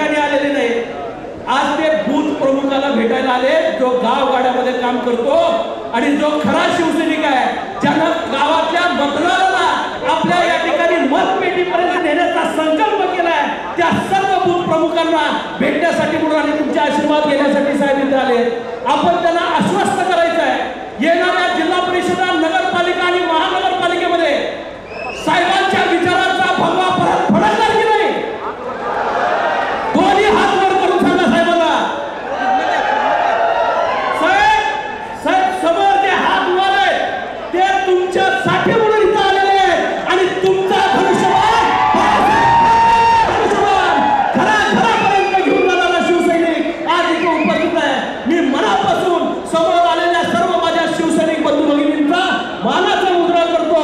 ठिकाणी आलेले नाही, आज ते बूथ प्रमुखाला भेटायला आले जो गावगाड्यामध्ये काम करतो आणि जो खरा शिवसैनिक आहे, ज्यानं गावातल्या मतदाराला आपल्या या ठिकाणी मतपेटीपर्यंत नेण्याचा संकल्प केलाय, त्या सर्व बूथ प्रमुखांना भेटण्यासाठी म्हणून आणि तुमचे आशीर्वाद घेण्यासाठी साहेब इथे आले। आपण त्यांना आश्वस्त करायचं आहे येणाऱ्या जिल्हा परिषद, नगरपालिका आणि महानगरपालिकेमध्ये साहेबांच्या विचारांचा भगवा परत फडकणार की नाही? दोन्ही हात वर करून सांगा साहेबांना। साहेब साहेब समोर जे हात वर आहेत ते तुमच्यासाठी म्हणून इथं आलेले आहेत आणि तुमचा धनुष्यबाण घराघरापर्यंत घेऊन जाणारा शिवसैनिक आज इथे उपस्थित आहे। मी मनापासून समोर आलेल्या सर्व माझ्या शिवसैनिक बंधू भगिनींचा मानाचा मुद्रा करतो।